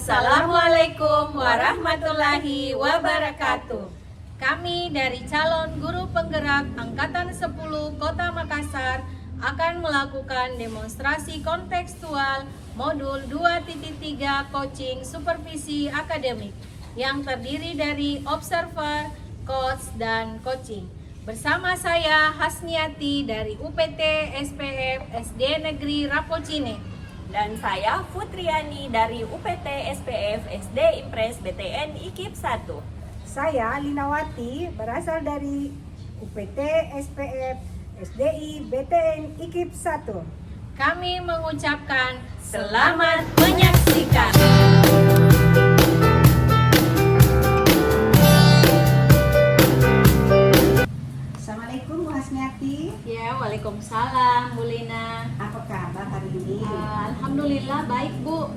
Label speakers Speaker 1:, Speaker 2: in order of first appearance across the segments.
Speaker 1: Assalamualaikum warahmatullahi wabarakatuh. Kami dari calon guru penggerak Angkatan 10 Kota Makassar akan melakukan demonstrasi kontekstual modul 2.3 coaching supervisi akademik yang terdiri dari observer, coach, dan coaching. Bersama saya Hasniati dari UPT SPF SD Negeri Rapocine.
Speaker 2: Dan saya Futriani dari UPT SPF SD Impres BTN IKIP 1.
Speaker 3: Saya Linawati berasal dari UPT SPF SDI BTN IKIP 1.
Speaker 1: Kami mengucapkan selamat menyaksikan.
Speaker 3: Assalamualaikum Bu Hasniati.
Speaker 1: Ya, waalaikumsalam Bu Lina.
Speaker 3: Apa kabar hari ini?
Speaker 1: Alhamdulillah baik Bu.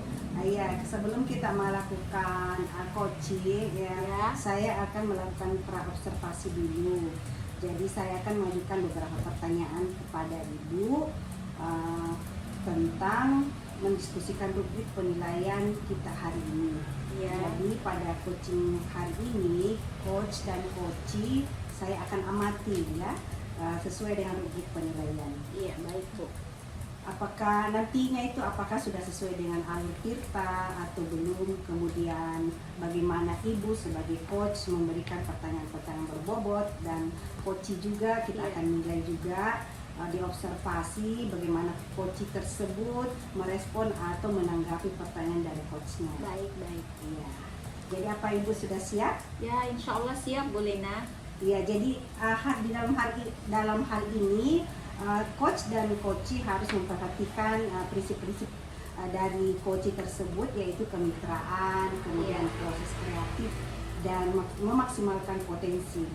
Speaker 3: Ya, sebelum kita melakukan coaching
Speaker 1: Ya.
Speaker 3: saya akan melakukan pra-observasi dulu. Jadi saya akan mengajukan beberapa pertanyaan kepada Ibu tentang mendiskusikan rubrik penilaian kita hari ini.
Speaker 1: Ya.
Speaker 3: Jadi pada coaching hari ini, coach dan coachee saya akan amati ya sesuai dengan rubrik penilaian.
Speaker 1: Iya, baik Bu.
Speaker 3: Apakah nantinya itu sudah sesuai dengan alur tirta atau belum, kemudian bagaimana Ibu sebagai coach memberikan pertanyaan-pertanyaan berbobot, dan coachee juga kita akan nilai juga diobservasi bagaimana coachee tersebut merespon atau menanggapi pertanyaan dari coachnya.
Speaker 1: Baik.
Speaker 3: Iya. Jadi apa Ibu sudah siap?
Speaker 1: Ya, insya Allah siap Bu Lina.
Speaker 3: Iya, jadi dalam hal ini coach dan coachee harus memperhatikan prinsip-prinsip dari coachee tersebut, yaitu kemitraan, kemudian proses kreatif, dan memaksimalkan potensi.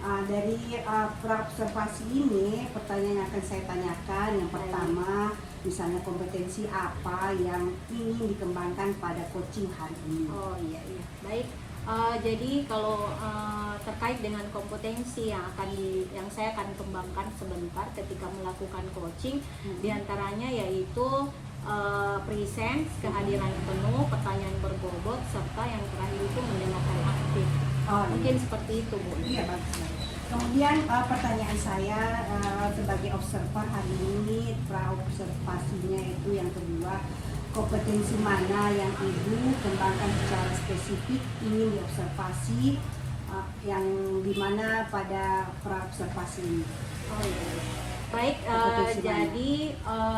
Speaker 3: Dari pra-observasi ini, pertanyaan yang akan saya tanyakan yang pertama, misalnya kompetensi apa yang ingin dikembangkan pada coaching hari ini.
Speaker 1: Oh iya, baik. Jadi kalau terkait dengan kompetensi yang saya akan kembangkan sebentar ketika melakukan coaching, diantaranya yaitu presence, kehadiran penuh, pertanyaan berbobot, serta yang terakhir itu mendengarkan aktif. Mungkin seperti itu Bu.
Speaker 3: Iya, bagus. Kemudian pertanyaan saya sebagai observer hari ini, pra-observasinya itu yang kedua, kompetensi mana yang Ibu kembangkan secara spesifik ingin diobservasi yang dimana pada pra-observasi ini?
Speaker 1: Oh iya. Baik, jadi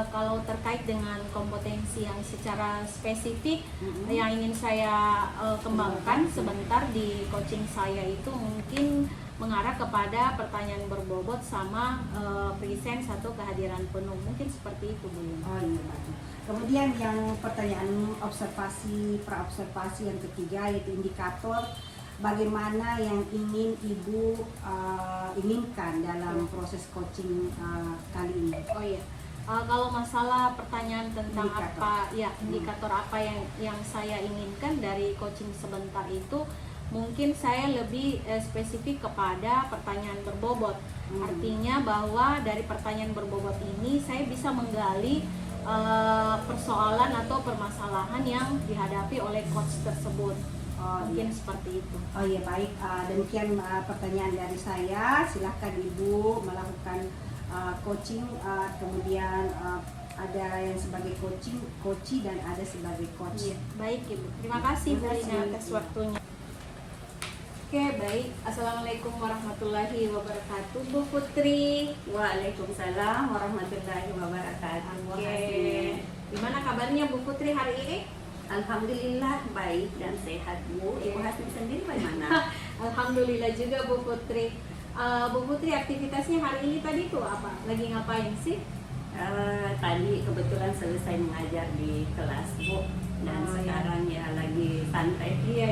Speaker 1: kalau terkait dengan kompetensi yang secara spesifik yang ingin saya kembangkan sebentar di coaching saya itu mungkin mengarah kepada pertanyaan berbobot sama presence atau kehadiran penuh, mungkin seperti itu Bu.
Speaker 3: Oh iya, bagus. Kemudian yang pertanyaan observasi, pra-observasi yang ketiga yaitu indikator bagaimana yang ingin Ibu inginkan dalam proses coaching kali ini.
Speaker 1: Oh iya. Kalau masalah pertanyaan tentang indikator apa yang saya inginkan dari coaching sebentar itu, mungkin saya lebih spesifik kepada pertanyaan berbobot. Artinya bahwa dari pertanyaan berbobot ini saya bisa menggali persoalan atau permasalahan yang dihadapi oleh coach tersebut. Mungkin seperti itu.
Speaker 3: Oh iya, baik. Demikian pertanyaan dari saya. Silahkan Ibu melakukan coaching, kemudian ada yang sebagai coachee dan ada sebagai coach.
Speaker 1: Iya, baik Ibu. Terima kasih Bu Lina atas waktunya. Oke, baik. Assalamualaikum warahmatullahi wabarakatuh, Bu Putri.
Speaker 2: Waalaikumsalam warahmatullahi wabarakatuh.
Speaker 1: Oke. Gimana kabarnya Bu Putri hari ini?
Speaker 2: Alhamdulillah baik dan sehat Bu. Ibu Hasni sendiri bagaimana?
Speaker 1: Alhamdulillah juga Bu Putri. Bu Putri, aktivitasnya hari ini tadi tuh apa? Lagi ngapain sih?
Speaker 2: Tadi kebetulan selesai mengajar di kelas Bu, dan sekarang ya lagi santai.
Speaker 1: Iya.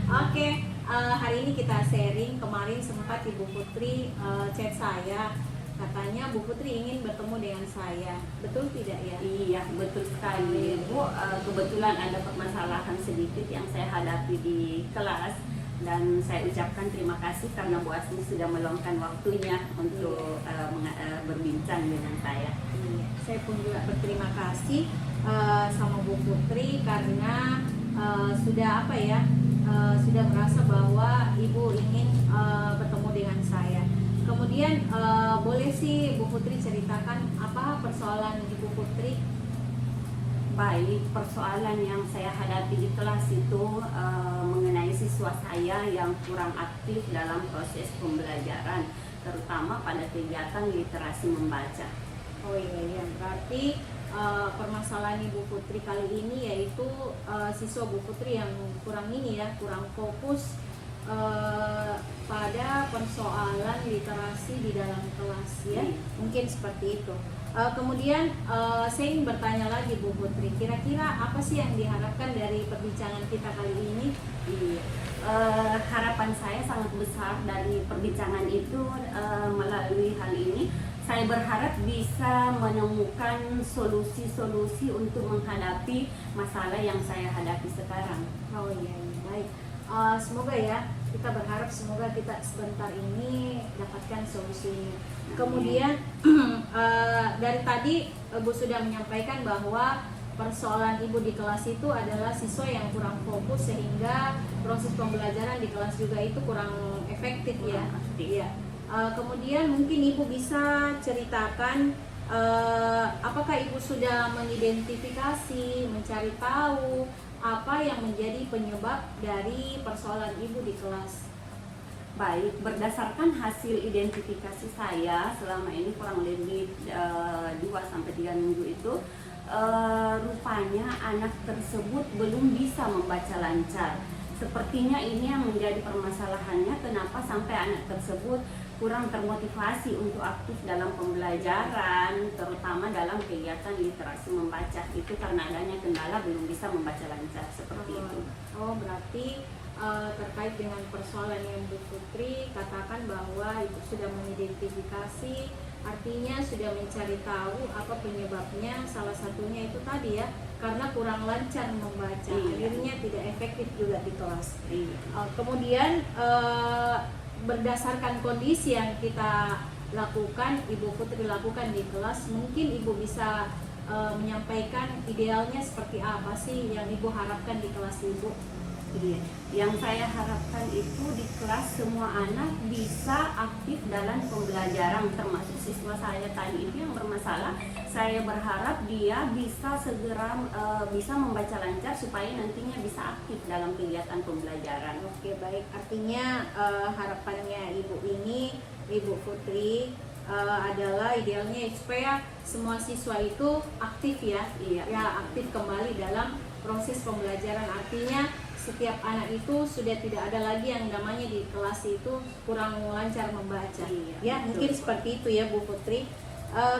Speaker 1: Oke, hari ini kita sharing. Kemarin sempat Ibu Putri chat saya, katanya Bu Putri ingin bertemu dengan saya. Betul tidak ya?
Speaker 2: Iya, betul sekali Bu. Kebetulan ada permasalahan sedikit yang saya hadapi di kelas. Dan saya ucapkan terima kasih karena Bu Asmi sudah meluangkan waktunya untuk berbincang dengan saya.
Speaker 1: Iya, saya pun juga berterima kasih sama Bu Putri karena sudah apa ya, sudah merasa bahwa Ibu ingin bertemu dengan saya. Kemudian boleh sih Bu Putri ceritakan apa persoalan Ibu Putri?
Speaker 2: Baik, persoalan yang saya hadapi di kelas itu mengenai siswa saya yang kurang aktif dalam proses pembelajaran, terutama pada kegiatan literasi membaca.
Speaker 1: Oh iya, berarti permasalahan Ibu Putri kali ini yaitu siswa Bu Putri yang kurang ini ya, kurang fokus pada persoalan literasi di dalam kelas ya, mungkin seperti itu. Kemudian saya ingin bertanya lagi Bu Putri, kira-kira apa sih yang diharapkan dari perbincangan kita kali ini?
Speaker 2: Iya. Harapan saya sangat besar dari perbincangan itu, melalui hal ini saya berharap bisa menemukan solusi-solusi untuk menghadapi masalah yang saya hadapi sekarang.
Speaker 1: Oh iya, baik. Semoga ya, kita berharap semoga kita sebentar ini dapatkan solusinya. Kemudian dari tadi Bu sudah menyampaikan bahwa persoalan Ibu di kelas itu adalah siswa yang kurang fokus sehingga proses pembelajaran di kelas juga itu kurang efektif ya. Iya. Kemudian mungkin Ibu bisa ceritakan apakah Ibu sudah mengidentifikasi, mencari tahu apa yang menjadi penyebab dari persoalan Ibu di kelas?
Speaker 2: Baik, berdasarkan hasil identifikasi saya selama ini kurang lebih 2-3 minggu itu, rupanya anak tersebut belum bisa membaca lancar. Sepertinya ini yang menjadi permasalahannya, kenapa sampai anak tersebut kurang termotivasi untuk aktif dalam pembelajaran, terutama dalam kegiatan literasi membaca. Itu karena adanya kendala belum bisa membaca lancar, seperti itu.
Speaker 1: Oh, berarti terkait dengan persoalan yang Bu Putri katakan bahwa Ibu sudah mengidentifikasi, artinya sudah mencari tahu apa penyebabnya. Salah satunya itu tadi ya, karena kurang lancar membaca, akhirnya tidak efektif juga di kelas. Kemudian berdasarkan kondisi yang kita lakukan, Ibu Putri lakukan di kelas, mungkin Ibu bisa menyampaikan idealnya seperti apa sih yang Ibu harapkan di kelas Ibu?
Speaker 2: Iya, yang saya harapkan itu di kelas semua anak bisa aktif dalam pembelajaran, termasuk siswa saya tadi itu yang bermasalah. Saya berharap dia bisa segera bisa membaca lancar supaya nantinya bisa aktif dalam kegiatan pembelajaran.
Speaker 1: Oke, baik. Artinya harapannya Ibu ini, Ibu Putri, adalah idealnya supaya semua siswa itu aktif ya, ya aktif kembali dalam proses pembelajaran. Artinya setiap anak itu sudah tidak ada lagi yang namanya di kelas itu kurang lancar membaca. Ya, mungkin seperti itu ya Bu Putri.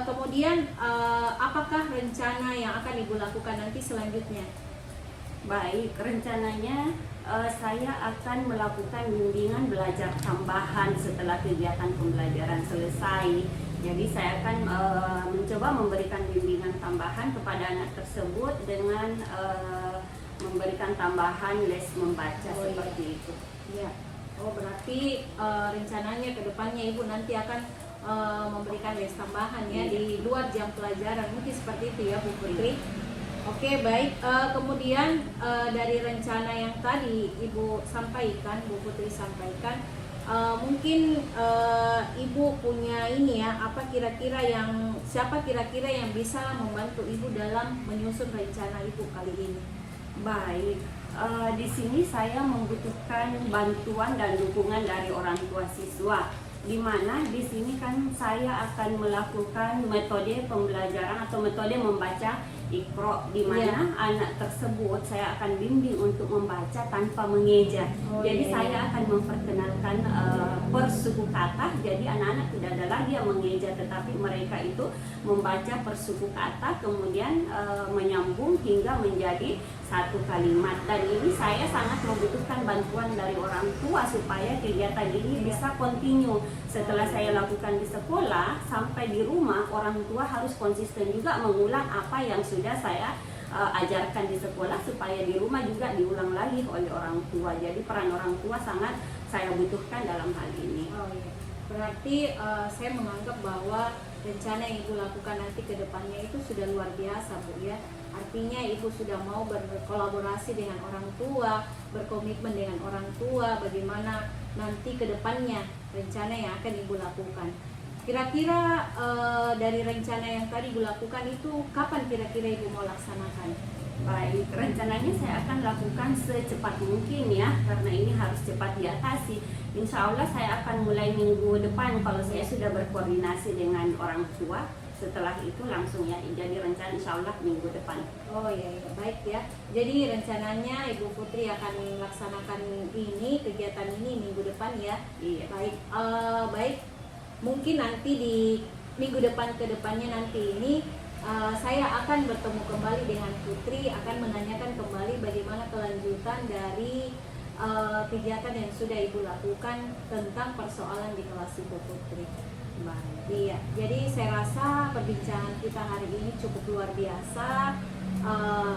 Speaker 1: Kemudian apakah rencana yang akan Ibu lakukan nanti selanjutnya?
Speaker 2: Baik, rencananya saya akan melakukan bimbingan belajar tambahan setelah kegiatan pembelajaran selesai. Jadi saya akan mencoba memberikan bimbingan tambahan kepada anak tersebut dengan memberikan tambahan les membaca seperti itu.
Speaker 1: Ya. Oh, berarti rencananya ke depannya Ibu nanti akan memberikan les tambahan ya di luar jam pelajaran, mungkin seperti itu ya Bu Putri. Oke, baik. Kemudian dari rencana yang tadi Ibu sampaikan, Bu Putri sampaikan, mungkin Ibu punya ini ya, siapa kira-kira yang bisa membantu Ibu dalam menyusun rencana Ibu kali ini?
Speaker 2: Baik, di sini saya membutuhkan bantuan dan dukungan dari orang tua siswa, di mana di sini kan saya akan melakukan metode pembelajaran atau metode membaca Iqra, di mana anak tersebut saya akan bimbing untuk membaca tanpa mengeja. Jadi saya akan memperkenalkan persuku kata. Jadi anak-anak tidak ada lagi yang mengeja, tetapi mereka itu membaca persuku kata, kemudian menyambung hingga menjadi satu kalimat. Dan ini saya sangat membutuhkan bantuan dari orang tua supaya kegiatan ini bisa continue. Setelah saya lakukan di sekolah, sampai di rumah orang tua harus konsisten juga mengulang apa yang sudah saya ajarkan di sekolah supaya di rumah juga diulang lagi oleh orang tua. Jadi peran orang tua sangat saya butuhkan dalam hal ini.
Speaker 1: Oh iya. Berarti saya menganggap bahwa rencana yang Ibu lakukan nanti ke depannya itu sudah luar biasa, Bu ya. Artinya Ibu sudah mau berkolaborasi dengan orang tua, berkomitmen dengan orang tua, bagaimana nanti ke depannya rencana yang akan Ibu lakukan. Kira-kira dari rencana yang tadi Ibu lakukan itu kapan kira-kira Ibu mau laksanakan?
Speaker 2: Baik, rencananya saya akan lakukan secepat mungkin ya, karena ini harus cepat diatasi. Insya Allah saya akan mulai minggu depan kalau saya sudah berkoordinasi dengan orang tua. Setelah itu langsung ya, jadi rencana insya Allah minggu depan.
Speaker 1: Oh iya, baik ya. Jadi rencananya Ibu Putri akan melaksanakan kegiatan ini minggu depan ya.
Speaker 2: Iya.
Speaker 1: Baik, baik. Mungkin nanti di minggu depan ke depannya nanti ini saya akan bertemu kembali dengan Putri, akan menanyakan kembali bagaimana kelanjutan dari kegiatan yang sudah Ibu lakukan tentang persoalan di kelas Ibu Putri.
Speaker 2: Baik.
Speaker 1: Iya, jadi saya rasa perbincangan kita hari ini cukup luar biasa.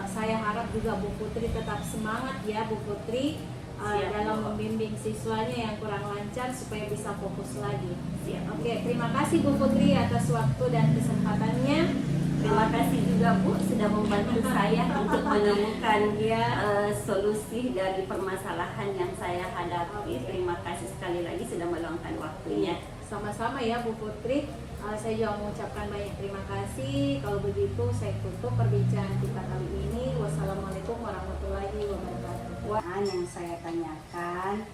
Speaker 1: Saya harap juga Bu Putri tetap semangat ya Bu Putri dalam membimbing siswanya yang kurang lancar supaya bisa fokus lagi.
Speaker 2: Siap.
Speaker 1: Oke, terima kasih Bu Putri atas waktu dan kesempatannya.
Speaker 2: Terima kasih juga Bu sudah membantu saya untuk menemukan solusi dari permasalahan yang saya hadapi. Terima kasih sekali lagi sudah meluangkan waktunya.
Speaker 1: Sama-sama ya Bu Putri. Saya juga mengucapkan banyak terima kasih. Kalau begitu saya tutup perbincangan kita kali ini. Wassalamualaikum warahmatullahi wabarakatuh.
Speaker 3: Yang saya tanyakan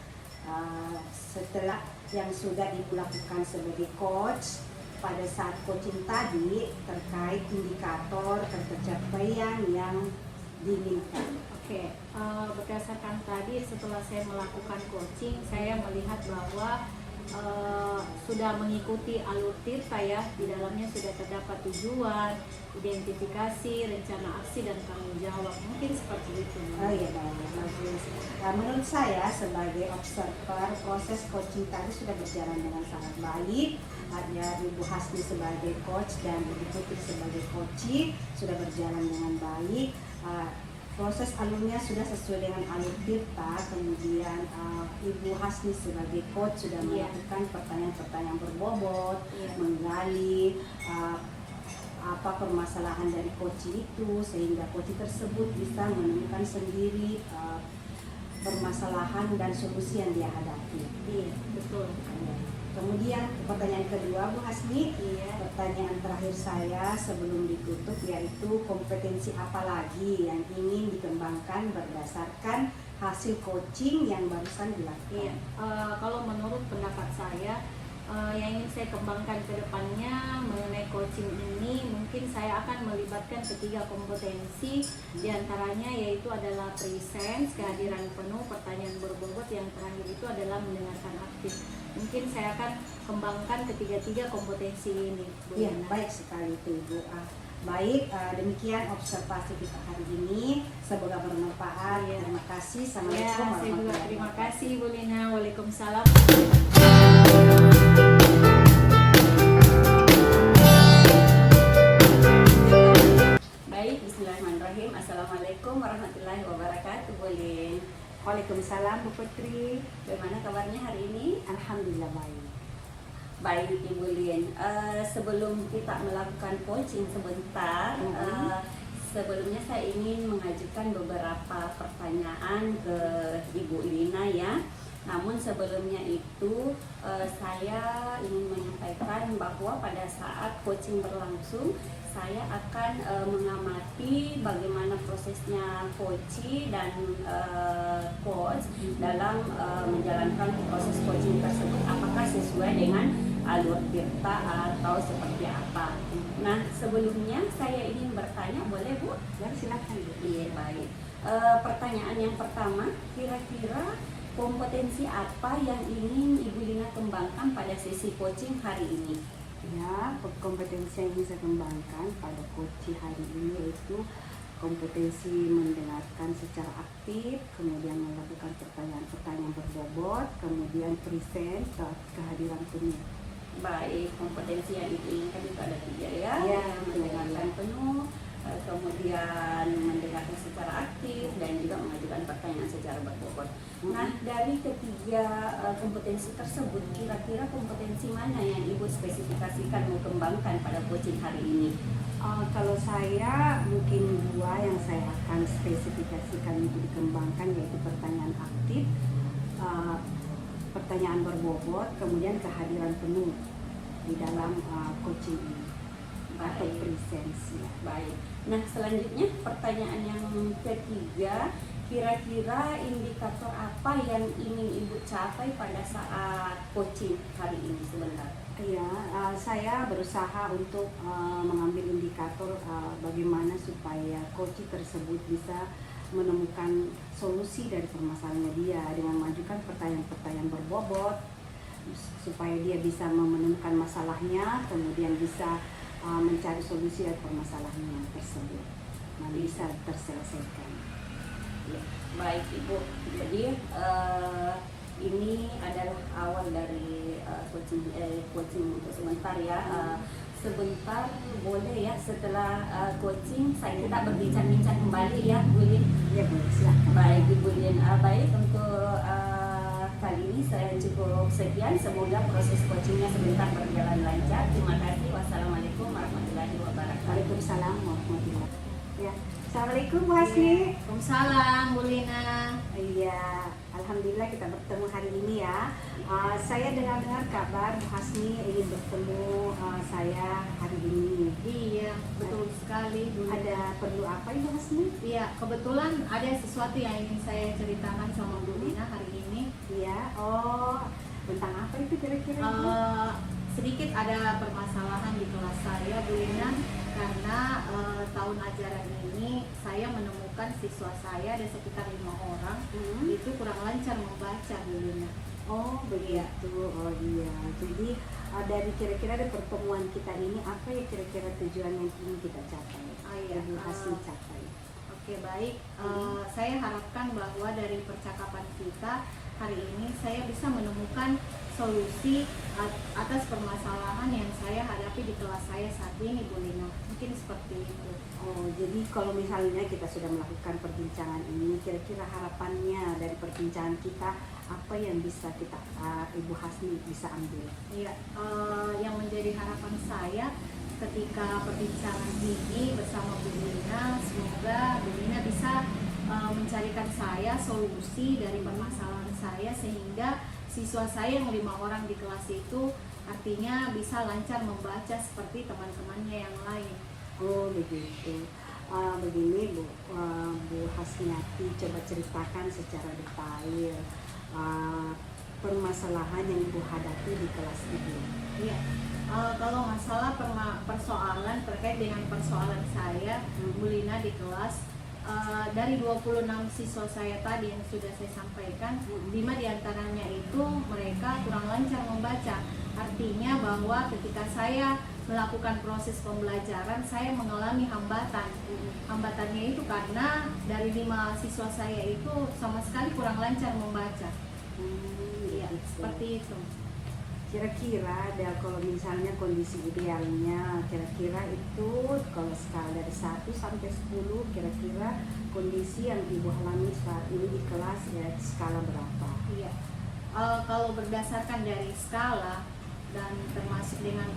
Speaker 3: setelah yang sudah Ibu lakukan sebagai coach pada saat coaching tadi terkait indikator pencapaian yang diinginkan.
Speaker 1: Oke, berdasarkan tadi setelah saya melakukan coaching, saya melihat bahwa sudah mengikuti alur tirta ya, di dalamnya sudah terdapat tujuan, identifikasi, rencana aksi dan tanggung jawab. Mungkin seperti itu.
Speaker 3: Oh iya, bagus. Menurut saya sebagai observer proses coaching tadi sudah berjalan dengan sangat baik. Ada Ibu Hasni sebagai coach dan Ibu Putri sebagai coachee sudah berjalan dengan baik. Proses alurnya sudah sesuai dengan alur tirta. Kemudian Ibu Hasni sebagai coach sudah melakukan pertanyaan-pertanyaan berbobot, menggali apa permasalahan dari coachee itu sehingga coachee tersebut bisa menemukan sendiri permasalahan dan solusi yang dia hadapi.
Speaker 1: Iya, betul.
Speaker 3: Kemudian pertanyaan kedua Bu Hasni, pertanyaan terakhir saya sebelum ditutup yaitu kompetensi apa lagi yang ingin dikembangkan berdasarkan hasil coaching yang barusan dilakukan?
Speaker 1: Iya, kalau menurut pendapat saya yang ingin saya kembangkan ke depannya mengenai coaching ini, mungkin saya akan melibatkan ketiga kompetensi, diantaranya yaitu adalah presence, kehadiran penuh, pertanyaan berbobot, yang terakhir itu adalah mendengarkan aktif. Mungkin saya akan kembangkan ketiga kompetensi ini.
Speaker 3: Iya, baik sekali itu Ibu. Baik, demikian observasi kita hari ini. Semoga bermanfaat. Terima kasih. Assalamualaikum
Speaker 1: Saya juga terima kasih Bu Lina. Waalaikumsalam.
Speaker 2: Baik, bismillahirrahmanirrahim. Assalamualaikum warahmatullahi wabarakatuh. Boleh.
Speaker 3: Waalaikumsalam Bu Putri.
Speaker 2: Bagaimana kabarnya hari ini?
Speaker 3: Alhamdulillah baik.
Speaker 2: Baik Ibu Lin, sebelum kita melakukan coaching sebentar, sebelumnya saya ingin mengajukan beberapa pertanyaan ke Ibu Lina ya. Namun sebelumnya itu saya ingin menyampaikan bahwa pada saat coaching berlangsung, saya akan mengamati bagaimana prosesnya coachee dan coach dalam menjalankan proses coaching tersebut, apakah sesuai dengan alur tirta atau seperti apa. Nah, sebelumnya saya ingin bertanya, boleh Bu?
Speaker 3: Ya, silakan Bu.
Speaker 2: Iya, baik. Pertanyaan yang pertama, kira-kira kompetensi apa yang ingin Ibu Lina kembangkan pada sesi coaching hari ini?
Speaker 3: Ya, kompetensi yang bisa kembangkan pada coaching hari ini yaitu kompetensi mendengarkan secara aktif, kemudian melakukan pertanyaan-pertanyaan berbobot, kemudian present, kehadiran penuh.
Speaker 2: Baik, kompetensi yang diinginkan itu ada 3 ya.
Speaker 3: Ya,
Speaker 2: Mendengarkan penuh, kemudian dan juga mengajukan pertanyaan secara berbobot. Nah, dari ketiga kompetensi tersebut, kira-kira kompetensi mana yang Ibu spesifikasikan mau kembangkan pada coaching hari ini?
Speaker 3: Kalau saya mungkin dua yang saya akan spesifikasikan untuk dikembangkan, yaitu pertanyaan aktif, pertanyaan berbobot, kemudian kehadiran penuh di dalam coaching ini atau presensi.
Speaker 2: Baik. Nah, selanjutnya pertanyaan yang ketiga, kira-kira indikator apa yang ingin Ibu capai pada saat coaching hari ini sebentar?
Speaker 3: Ya, saya berusaha untuk mengambil indikator bagaimana supaya coach tersebut bisa menemukan solusi dari permasalahannya dia dengan mengajukan pertanyaan-pertanyaan berbobot supaya dia bisa menemukan masalahnya, kemudian bisa mencari solusi dari permasalahannya tersebut, nah bisa terselesaikan.
Speaker 2: Ya, baik Ibu. Jadi ini adalah awal dari coaching untuk sebentar ya. Sebentar boleh ya, setelah coaching kita berbincang-bincang kembali ya, Bu Lin.
Speaker 3: Ya boleh, silakan.
Speaker 2: Baik Ibu Lin. Baik, untuk kali ini saya cukup sekian. Semoga proses coachingnya sebentar berjalan lancar. Terima kasih. Wassalamualaikum warahmatullahi wabarakatuh.
Speaker 3: Waalaikumsalam warahmatullahi wabarakatuh. Ya, assalamualaikum Bu Hasni.
Speaker 1: Waalaikumsalam Bu Lina.
Speaker 3: Iya, alhamdulillah kita bertemu hari ini ya. Saya dengar kabar Bu Hasni ingin bertemu saya hari ini.
Speaker 1: Iya, betul sekali Bu Lina.
Speaker 3: Ada perlu apa Ibu Hasni?
Speaker 1: Iya, kebetulan ada sesuatu yang ingin saya ceritakan sama Bu Lina hari ini.
Speaker 3: Iya, oh tentang apa itu kira-kira?
Speaker 1: Sedikit ada permasalahan di kelas saya Bu Lina, karena tahun ajaran ini saya menemukan siswa saya ada sekitar 5 orang itu kurang lancar membaca Bu Lina.
Speaker 3: Oh begitu, oh iya. Jadi dari kira-kira dari pertemuan kita ini apa ya kira-kira tujuan yang ingin kita capai?
Speaker 1: Iya,
Speaker 3: Bu Hasni capai.
Speaker 1: Oke baik, saya harapkan bahwa dari percakapan kita hari ini saya bisa menemukan solusi atas permasalahan yang saya hadapi di kelas saya saat ini Bu Lina. Mungkin seperti itu.
Speaker 3: Oh, jadi kalau misalnya kita sudah melakukan perbincangan ini, kira-kira harapannya dari perbincangan kita apa yang bisa kita Ibu Hasni bisa ambil?
Speaker 1: Iya, yang menjadi harapan saya ketika perbincangan ini bersama Bu Lina, semoga Bu Lina bisa mencarikan saya solusi dari permasalahan saya sehingga siswa saya yang 5 orang di kelas itu artinya bisa lancar membaca seperti teman-temannya yang lain.
Speaker 3: Oh begitu. Begini Bu Hasniati, coba ceritakan secara detail permasalahan yang Ibu hadapi di kelas Ibu.
Speaker 1: Iya. Kalau masalah persoalan terkait dengan persoalan saya Bu Lina di kelas, dari 26 siswa saya tadi yang sudah saya sampaikan, 5 diantaranya itu mereka kurang lancar membaca. Artinya bahwa ketika saya melakukan proses pembelajaran, saya mengalami hambatan. Hambatannya itu karena dari 5 siswa saya itu sama sekali kurang lancar membaca. Iya, seperti itu.
Speaker 3: Kira-kira kalau misalnya kondisi idealnya, kira-kira itu kalau skala dari 1 sampai 10, kira-kira kondisi yang Ibu alami saat ini di kelas ya skala berapa?
Speaker 1: Iya. Kalau berdasarkan dari skala dan termasuk dengan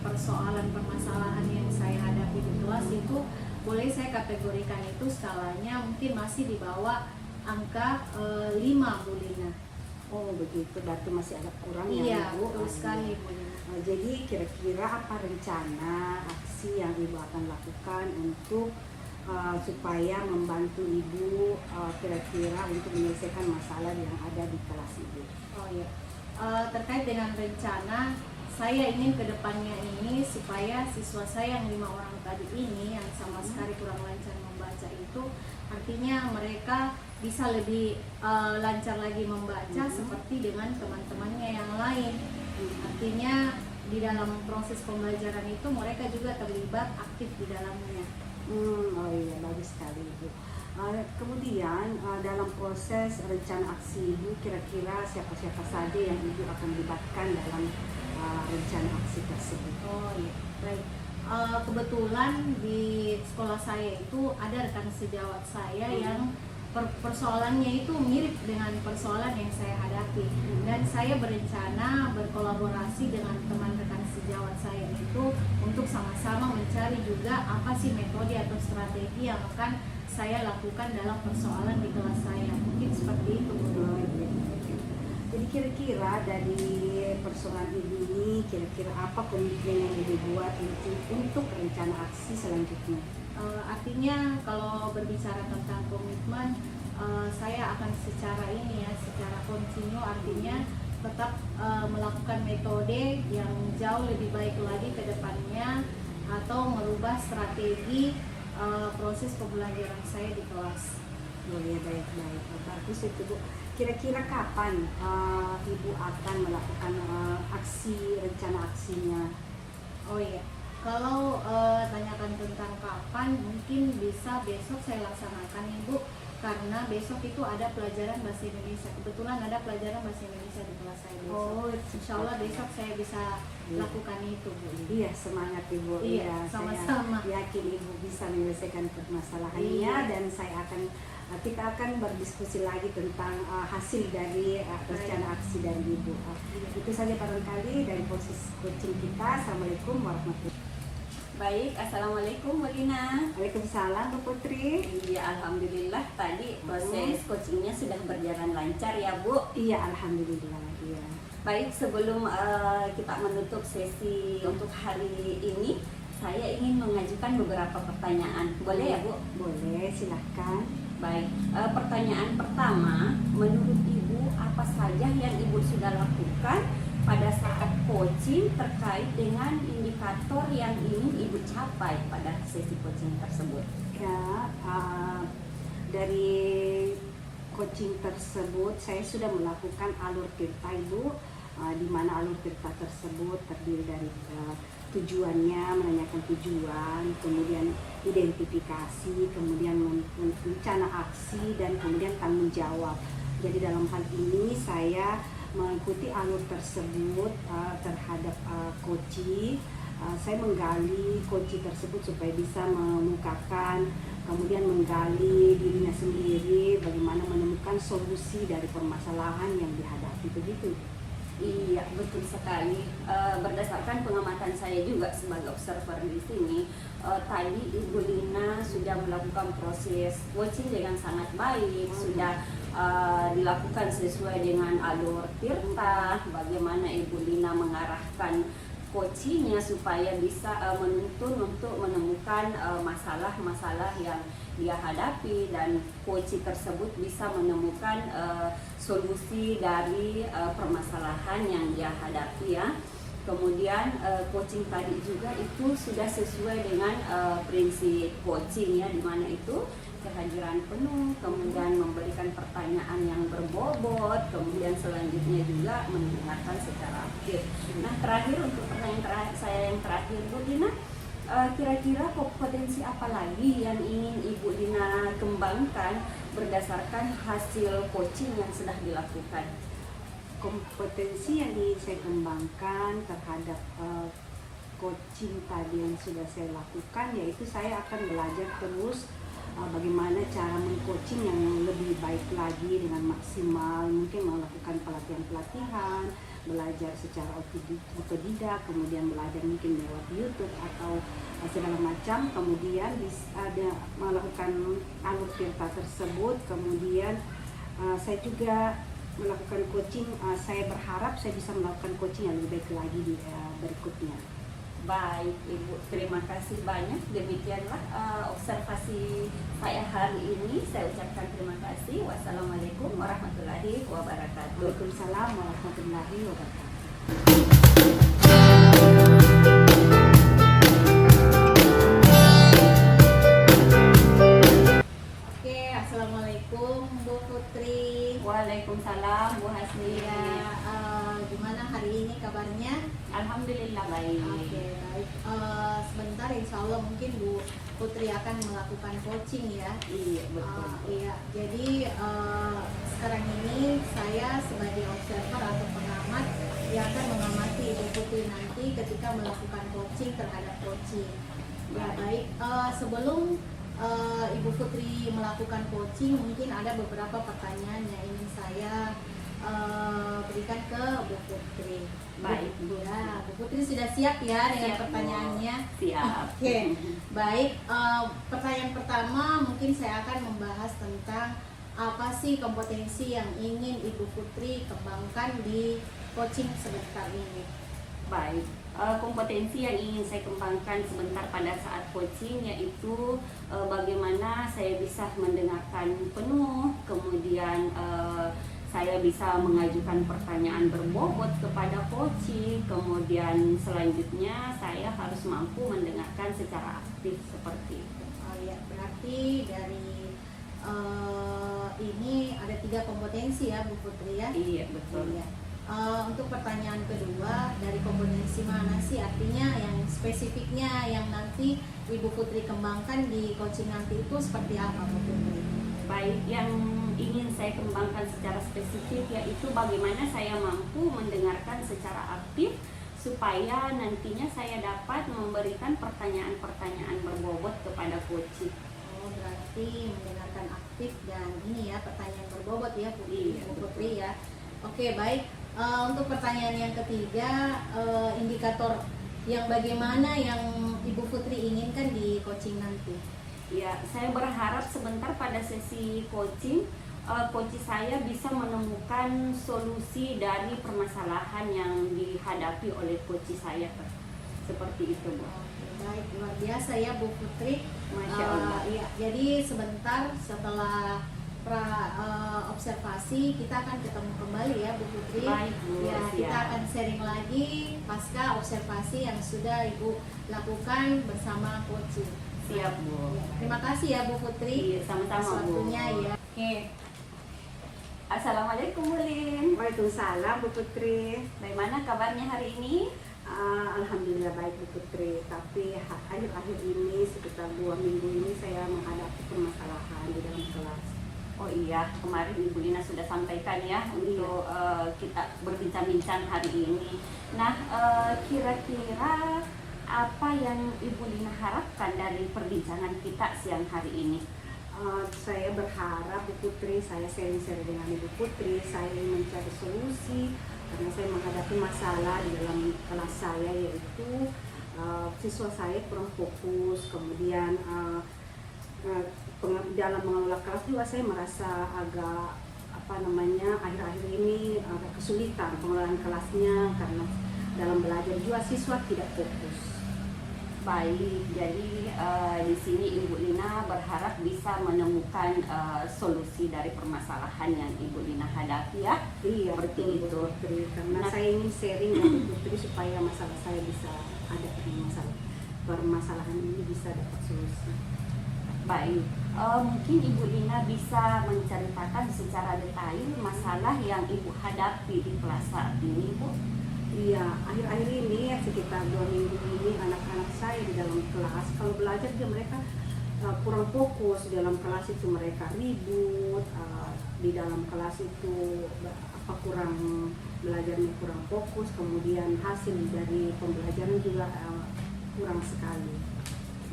Speaker 1: permasalahan yang saya hadapi di kelas itu, boleh saya kategorikan itu skalanya mungkin masih di bawah angka 5 Bu Lina.
Speaker 3: Oh begitu, berarti masih agak kurang
Speaker 1: Iya,
Speaker 3: ya Ibu.
Speaker 1: betul sekali Bu Lina.
Speaker 3: Jadi kira-kira apa rencana aksi yang Ibu akan lakukan untuk supaya membantu Ibu kira-kira untuk menyelesaikan masalah yang ada di kelas Ibu?
Speaker 1: Oh iya, terkait dengan rencana, saya ingin kedepannya ini supaya siswa saya yang 5 orang tadi ini yang sama sekali kurang lancar membaca itu, artinya mereka bisa lebih lancar lagi membaca seperti dengan teman-temannya yang lain. Artinya di dalam proses pembelajaran itu mereka juga terlibat aktif di dalamnya.
Speaker 3: Oh iya, bagus sekali Ibu. Kemudian dalam proses rencana aksi Ibu, kira-kira siapa-siapa saja yang Ibu akan libatkan dalam rencana aksi tersebut?
Speaker 1: Oh iya, baik. Kebetulan di sekolah saya itu ada rekan sejawat saya yang persoalannya itu mirip dengan persoalan yang saya hadapi, dan saya berencana berkolaborasi dengan teman rekan sejawat saya itu untuk sama-sama mencari juga apa sih metode atau strategi yang akan saya lakukan dalam persoalan di kelas saya. Mungkin seperti itu Bu.
Speaker 3: Jadi kira-kira dari persoalan ini, kira-kira apa komitmen yang dibuat untuk rencana aksi selanjutnya?
Speaker 1: Artinya kalau berbicara tentang komitmen, saya akan secara kontinu, artinya tetap melakukan metode yang jauh lebih baik lagi ke depannya, atau merubah strategi proses pembelajaran saya di kelas.
Speaker 3: Boleh, baik-baik. Bagus itu Bu. Kira-kira kapan Ibu akan melakukan rencana aksinya?
Speaker 1: Oh iya, kalau tanyakan tentang kapan, mungkin bisa besok saya laksanakan Ibu, karena besok itu ada pelajaran bahasa Indonesia. Kebetulan ada pelajaran bahasa Indonesia di kelas saya besok.
Speaker 3: Oh,
Speaker 1: Insya Allah besok saya bisa lakukan itu Bu.
Speaker 3: Iya, semangat Ibu.
Speaker 1: Iya, sama-sama.
Speaker 3: Saya yakin Ibu bisa menyelesaikan permasalahannya.
Speaker 1: Iya.
Speaker 3: Dan kita akan berdiskusi lagi tentang hasil dari rencana aksi dari Ibu. Itu saja barangkali dari proses coaching kita. Assalamualaikum warahmatullahi wabarakatuh.
Speaker 2: Baik, assalamualaikum Bu Lina.
Speaker 3: Waalaikumsalam Bu Putri.
Speaker 2: Iya, alhamdulillah tadi proses coachingnya sudah berjalan lancar ya Bu.
Speaker 3: Iya, alhamdulillah. Iya.
Speaker 2: Baik, sebelum kita menutup sesi untuk hari ini, saya ingin mengajukan beberapa pertanyaan. Boleh ya Bu?
Speaker 3: Boleh, silahkan.
Speaker 2: Baik, pertanyaan pertama, menurut Ibu apa saja yang Ibu sudah lakukan pada saat coaching terkait dengan indikator yang ingin Ibu capai pada sesi coaching tersebut?
Speaker 3: Ya, dari coaching tersebut saya sudah melakukan alur tirta Ibu, di mana alur tirta tersebut terdiri dari tujuannya, menanyakan tujuan, kemudian identifikasi, kemudian rencana aksi, dan kemudian tanggung jawab. Jadi dalam hal ini saya mengikuti alur tersebut terhadap coaching. Saya menggali coaching tersebut supaya bisa mengemukakan, kemudian menggali dirinya sendiri, bagaimana menemukan solusi dari permasalahan yang dihadapi, begitu.
Speaker 2: Iya, betul sekali. Berdasarkan pengamatan saya juga sebagai observer di sini, tadi Ibu Lina sudah melakukan proses coaching dengan sangat baik, sudah dilakukan sesuai dengan alur tirta, bagaimana Ibu Lina mengarahkan coachingnya supaya bisa menuntun untuk menemukan masalah-masalah yang dia hadapi, dan coaching tersebut bisa menemukan solusi dari permasalahan yang dia hadapi ya. Kemudian coaching tadi juga itu sudah sesuai dengan prinsip coaching ya, di mana itu kehadiran penuh, kemudian memberikan pertanyaan yang berbobot, kemudian selanjutnya juga mendengarkan secara aktif. Nah, terakhir untuk pertanyaan saya yang terakhir Bu Dina, kira-kira kompetensi apa lagi yang ingin Ibu Dina kembangkan berdasarkan hasil coaching yang sudah dilakukan?
Speaker 3: Kompetensi yang ingin saya kembangkan terhadap coaching tadi yang sudah saya lakukan, yaitu saya akan belajar terus bagaimana cara mengcoaching yang lebih baik lagi dengan maksimal, mungkin melakukan pelatihan-pelatihan, belajar secara otodidak, kemudian belajar mungkin lewat YouTube atau segala macam, kemudian ada melakukan alur tirta tersebut, kemudian saya juga melakukan coaching. Saya berharap saya bisa melakukan coaching yang lebih baik lagi di berikutnya.
Speaker 2: Baik Ibu, terima kasih banyak. Demikianlah observasi saya hari ini. Saya ucapkan terima kasih. Wassalamualaikum warahmatullahi wabarakatuh.
Speaker 3: Waalaikumsalam warahmatullahi wabarakatuh.
Speaker 1: Oke, assalamualaikum Bu Putri.
Speaker 2: Waalaikumsalam Bu Hasni.
Speaker 1: Ya, gimana hari ini kabarnya?
Speaker 2: Alhamdulillah baik.
Speaker 1: Oke, baik. Sebentar, insya Allah mungkin Bu Putri akan melakukan coaching ya.
Speaker 2: Iya betul.
Speaker 1: Iya, jadi sekarang ini saya sebagai observer atau pengamat yang akan mengamati Ibu Putri nanti ketika melakukan coaching terhadap coaching. Ya baik, sebelum Ibu Putri melakukan coaching, mungkin ada beberapa pertanyaan yang ingin saya berikan ke Bu Putri.
Speaker 2: Baik, Bu.
Speaker 1: Ya, Bu Putri sudah siap ya dengan
Speaker 2: Siap, Bu.
Speaker 1: pertanyaannya?
Speaker 2: Siap.
Speaker 1: Oke, baik. Pertanyaan pertama mungkin saya akan membahas tentang apa sih kompetensi yang ingin Ibu Putri kembangkan di coaching sebentar ini.
Speaker 2: Baik, kompetensi yang ingin saya kembangkan sebentar pada saat coaching yaitu bagaimana saya bisa mendengarkan penuh, kemudian saya bisa mengajukan pertanyaan berbobot kepada coaching, kemudian selanjutnya saya harus mampu mendengarkan secara aktif seperti itu.
Speaker 1: Oh ya, berarti dari ini ada 3 kompetensi ya Bu Putri ya?
Speaker 2: Iya, betul.
Speaker 1: Iya. Untuk pertanyaan kedua, dari kompetensi mana sih, artinya yang spesifiknya yang nanti Ibu Putri kembangkan di coaching nanti itu seperti apa Bu Putri?
Speaker 2: Baik, yang ingin saya kembangkan secara spesifik yaitu bagaimana saya mampu mendengarkan secara aktif supaya nantinya saya dapat memberikan pertanyaan-pertanyaan berbobot kepada coaching.
Speaker 1: Oh, berarti mendengarkan aktif dan ini ya pertanyaan berbobot ya Bu,
Speaker 2: Iya,
Speaker 1: Bu Putri ya. Oke, baik. Untuk pertanyaan yang ketiga, indikator yang bagaimana yang Ibu Putri inginkan di coaching nanti?
Speaker 2: Ya, saya berharap sebentar pada sesi coaching, coach saya bisa menemukan solusi dari permasalahan yang dihadapi oleh coach saya. Seperti itu, Bu.
Speaker 1: Oke, baik, luar biasa ya Bu Putri.
Speaker 2: Masya Allah.
Speaker 1: Iya, jadi sebentar setelah observasi kita akan ketemu kembali ya Bu Putri.
Speaker 2: Baik, Bu.
Speaker 1: Ya,
Speaker 2: Siap.
Speaker 1: kita akan sharing lagi pasca observasi yang sudah Ibu lakukan bersama coaching.
Speaker 2: Siap, Bu.
Speaker 1: Ya, terima kasih ya Bu Putri.
Speaker 2: Iya, sama-sama, Bu.
Speaker 1: Waktunya ya. Oke.
Speaker 2: Assalamualaikum, Bu Lin.
Speaker 3: Waalaikumsalam Bu Putri.
Speaker 2: Bagaimana kabarnya hari ini?
Speaker 3: Alhamdulillah baik Bu Putri, tapi akhir-akhir ini sekitar 2 minggu ini saya menghadapi permasalahan di dalam kelas.
Speaker 2: Oh iya, kemarin Ibu Lina sudah sampaikan ya untuk kita berbincang-bincang hari ini. Nah, kira-kira apa yang Ibu Lina harapkan dari perbincangan kita siang hari ini?
Speaker 3: Saya berharap Bu Putri, saya sharing-sharing dengan Ibu Putri, saya ingin mencari solusi karena saya menghadapi masalah di dalam kelas saya, yaitu siswa saya kurang fokus, kemudian dalam mengelola kelas juga saya merasa agak akhir-akhir ini agak kesulitan pengelolaan kelasnya karena dalam belajar juga siswa tidak fokus.
Speaker 2: Baik, jadi di sini Ibu Lina berharap bisa menemukan solusi dari permasalahan yang Ibu Lina hadapi ya.
Speaker 3: Iya,
Speaker 2: Seperti
Speaker 3: betul,
Speaker 2: itu.
Speaker 3: Bu Putri. Karena
Speaker 2: Nah,
Speaker 3: saya ingin sharing dengan Bu Putri supaya masalah saya bisa ada permasalahan ini bisa dapat solusi.
Speaker 2: baik, mungkin Ibu Lina bisa menceritakan secara detail masalah yang Ibu hadapi di kelas saat ini, Bu.
Speaker 3: Iya, akhir-akhir ini sekitar 2 minggu ini anak-anak saya di dalam kelas kalau belajar dia mereka kurang fokus di dalam kelas itu, mereka ribut di dalam kelas itu kurang belajarnya, kurang fokus, kemudian hasil dari pembelajaran juga kurang sekali,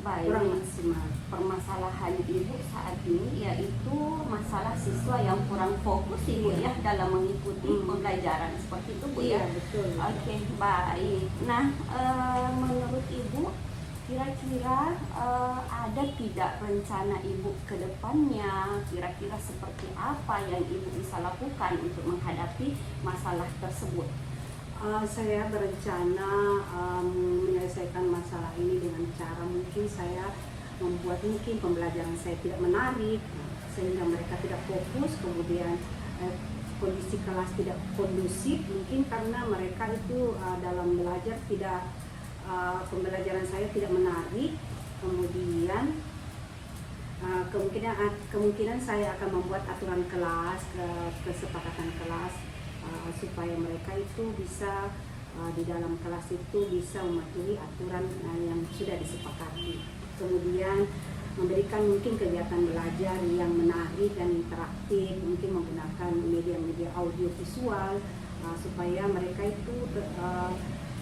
Speaker 2: Baik,
Speaker 3: kurang maksimal.
Speaker 2: permasalahan Ibu saat ini yaitu masalah siswa yang kurang fokus Ibu
Speaker 3: Iya.
Speaker 2: ya dalam mengikuti pembelajaran seperti itu, Bu
Speaker 3: Iya,
Speaker 2: ya.
Speaker 3: betul.
Speaker 2: Oke, baik. Nah, menurut Ibu kira-kira ada tidak rencana Ibu ke depannya, kira-kira seperti apa yang Ibu bisa lakukan untuk menghadapi masalah tersebut?
Speaker 3: Saya berencana menyelesaikan masalah ini dengan cara mungkin saya membuat mungkin pembelajaran saya tidak menarik sehingga mereka tidak fokus, kemudian kondisi kelas tidak kondusif mungkin karena mereka itu dalam belajar tidak pembelajaran saya tidak menarik, kemudian kemungkinan saya akan membuat aturan kelas, kesepakatan kelas supaya mereka itu bisa di dalam kelas itu bisa mematuhi aturan yang sudah disepakati. Kemudian memberikan mungkin kegiatan belajar yang menarik dan interaktif, mungkin menggunakan media-media audio visual supaya mereka itu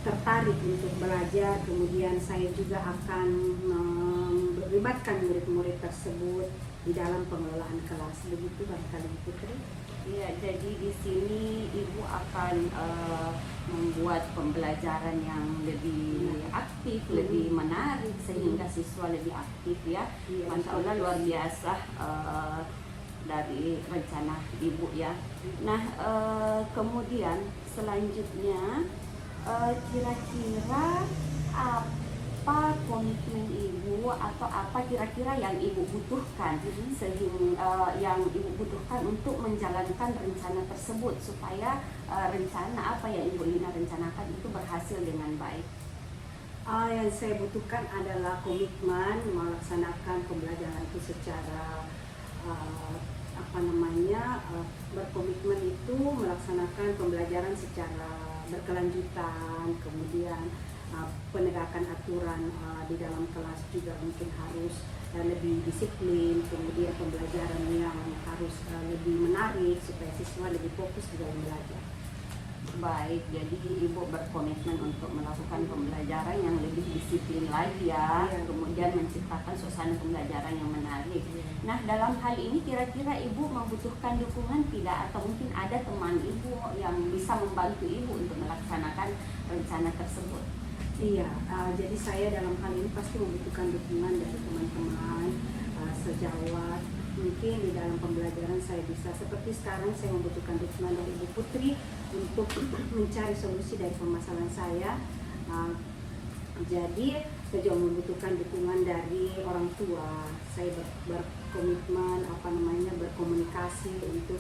Speaker 3: tertarik untuk belajar. Kemudian saya juga akan melibatkan murid-murid tersebut di dalam pengelolaan kelas. Begitu barangkali Bu Putri.
Speaker 2: Iya, jadi di sini Ibu akan membuat pembelajaran yang lebih aktif, lebih menarik sehingga siswa lebih aktif ya.
Speaker 3: Iya,
Speaker 2: Masya Allah, luar biasa dari rencana Ibu ya. Nah, kemudian selanjutnya kira-kira apa komitmen Ibu atau apa kira-kira yang Ibu butuhkan sehingga yang Ibu butuhkan untuk menjalankan rencana tersebut supaya rencana apa yang Ibu Lina rencanakan itu berhasil dengan baik?
Speaker 3: Yang saya butuhkan adalah komitmen melaksanakan pembelajaran itu secara berkomitmen itu melaksanakan pembelajaran secara berkelanjutan, kemudian penegakan aturan di dalam kelas juga mungkin harus lebih disiplin, kemudian pembelajaran yang harus lebih menarik supaya siswa lebih fokus di dalam belajar.
Speaker 2: Baik, jadi Ibu berkomitmen untuk melakukan pembelajaran yang lebih disiplin lagi ya, kemudian menciptakan suasana pembelajaran yang menarik. Nah, dalam hal ini kira-kira Ibu membutuhkan dukungan tidak, atau mungkin ada teman Ibu yang bisa membantu Ibu untuk melaksanakan rencana tersebut?
Speaker 3: Iya, jadi saya dalam hal ini pasti membutuhkan dukungan dari teman-teman sejawat. Mungkin di dalam pembelajaran saya bisa seperti sekarang saya membutuhkan dukungan dari Ibu Putri untuk mencari solusi dari permasalahan saya. Jadi saya juga membutuhkan dukungan dari orang tua. Saya berkomitmen berkomunikasi untuk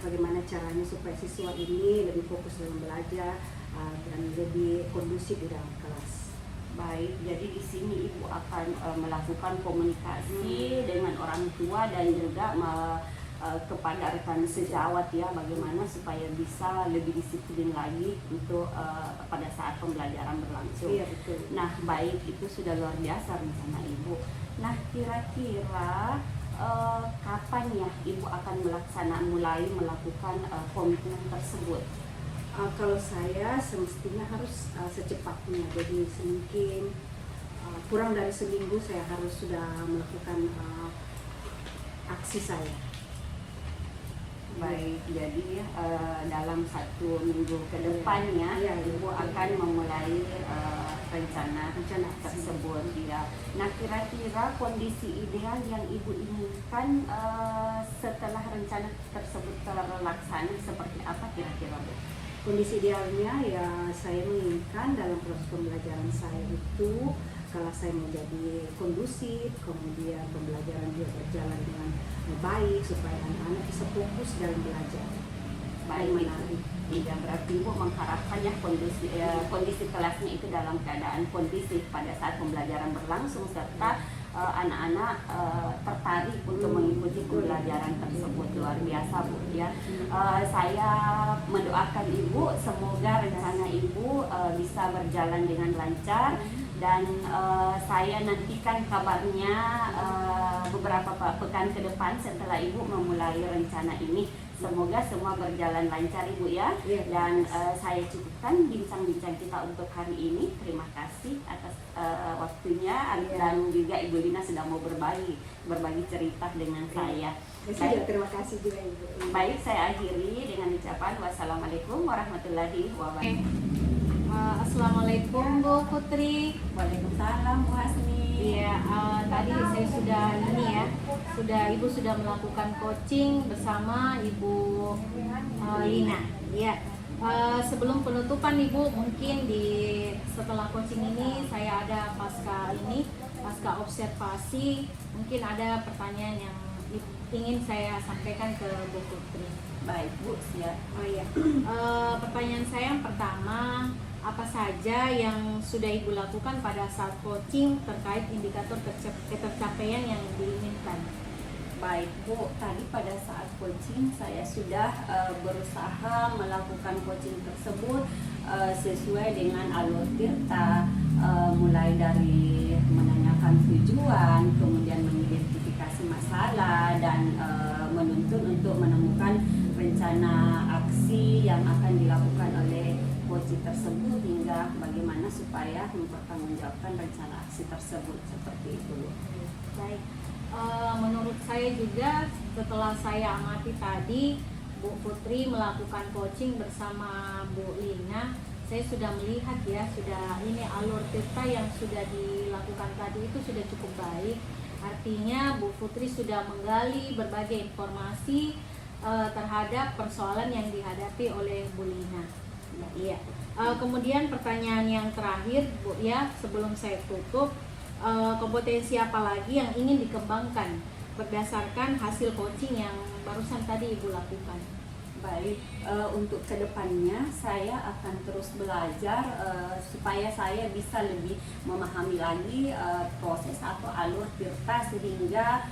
Speaker 3: bagaimana caranya supaya siswa ini lebih fokus dalam belajar dan lebih kondusif di dalam kelas.
Speaker 2: Baik, jadi di sini Ibu akan melakukan komunikasi dengan orang tua dan juga kepada rekan sejawat ya, bagaimana supaya bisa lebih disiplin lagi untuk pada saat pembelajaran berlangsung.
Speaker 3: Iya, betul.
Speaker 2: Nah, baik, itu sudah luar biasa rencana Ibu. Nah, kira-kira kapan ya Ibu akan mulai melakukan komitmen tersebut?
Speaker 3: Kalau saya semestinya harus secepatnya, jadi mungkin kurang dari seminggu saya harus sudah melakukan aksi saya.
Speaker 2: Baik, jadi dalam 1 minggu ke depannya Ibu akan memulai rencana tersebut ya. Nah, kira-kira kondisi ideal yang Ibu inginkan setelah rencana tersebut terlaksana seperti apa kira-kira, Bu?
Speaker 3: Kondisi idealnya ya saya menginginkan dalam proses pembelajaran saya itu kelas saya menjadi kondusif, kemudian pembelajaran juga berjalan dengan baik supaya anak-anak bisa fokus dalam belajar.
Speaker 2: Baik, menarik. Iya, berarti Ibu mengharapkan ya kondisi kelasnya itu dalam keadaan kondisif pada saat pembelajaran berlangsung serta anak-anak tertarik untuk mengikuti pembelajaran tersebut. Luar biasa, Bu ya. Saya mendoakan Ibu semoga rencana Ibu bisa berjalan dengan lancar dan saya nantikan kabarnya beberapa pekan ke depan setelah Ibu memulai rencana ini. Semoga semua berjalan lancar, Ibu ya. Dan saya cukupkan bincang-bincang kita untuk hari ini. Terima kasih atas waktunya dan juga Ibu Lina sudah mau berbagi cerita dengan saya.
Speaker 3: Baik, terima kasih juga Ibu.
Speaker 2: Baik, saya akhiri dengan ucapan wassalamualaikum warahmatullahi wabarakatuh.
Speaker 1: Assalamualaikum Bu Putri.
Speaker 2: Waalaikumsalam Bu Hasni.
Speaker 1: Iya, tadi saya Ibu sudah melakukan coaching bersama Ibu Lina. Iya. Sebelum penutupan Ibu, mungkin setelah coaching ini saya ada pasca observasi, mungkin ada pertanyaan yang ingin saya sampaikan ke Bu Putri.
Speaker 2: Baik Bu, siap.
Speaker 1: Pertanyaan saya yang pertama, apa saja yang sudah Ibu lakukan pada saat coaching terkait indikator ketercapaian yang diinginkan?
Speaker 2: Baik Bu, tadi pada saat coaching saya sudah berusaha melakukan coaching tersebut sesuai dengan alur tirta, mulai dari menanyakan tujuan, kemudian mengidentifikasi masalah dan menuntun untuk menemukan rencana aksi yang akan dilakukan oleh coach coaching tersebut hingga bagaimana supaya mempertanggungjawabkan rencana aksi tersebut, seperti itu.
Speaker 1: Baik. Menurut saya juga setelah saya amati tadi Bu Putri melakukan coaching bersama Bu Lina, saya sudah melihat ya, sudah ini alur cerita yang sudah dilakukan tadi itu sudah cukup baik. Artinya Bu Putri sudah menggali berbagai informasi terhadap persoalan yang dihadapi oleh Bu Lina. Iya. Kemudian pertanyaan yang terakhir Bu ya, sebelum saya tutup, kompetensi apa lagi yang ingin dikembangkan berdasarkan hasil coaching yang barusan tadi Ibu lakukan?
Speaker 2: Baik, untuk kedepannya saya akan terus belajar supaya saya bisa lebih memahami lagi proses atau alur tirta sehingga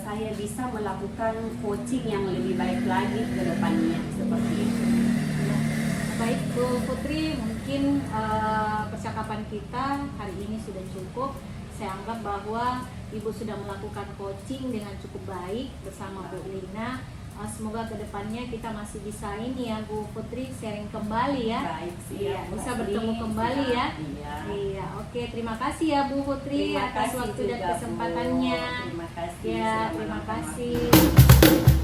Speaker 2: saya bisa melakukan coaching yang lebih baik lagi ke depannya, seperti itu.
Speaker 1: Baik Bu Putri, mungkin percakapan kita hari ini sudah cukup. Saya anggap bahwa Ibu sudah melakukan coaching dengan cukup baik bersama Bu Lina. Semoga kedepannya kita masih bisa ini ya Bu Putri, sharing kembali ya.
Speaker 2: Baik,
Speaker 1: Iya,
Speaker 2: siap,
Speaker 1: bisa
Speaker 2: pasti.
Speaker 1: bertemu kembali ya.
Speaker 2: Iya.
Speaker 1: Iya, oke, terima kasih ya Bu Putri
Speaker 2: Terima
Speaker 1: atas
Speaker 2: kasih
Speaker 1: waktu dan
Speaker 2: juga, Bu.
Speaker 1: kesempatannya.
Speaker 2: Terima kasih.
Speaker 1: Ya,
Speaker 2: sudah
Speaker 1: terima
Speaker 2: meluangkan
Speaker 1: kasih.
Speaker 2: waktu.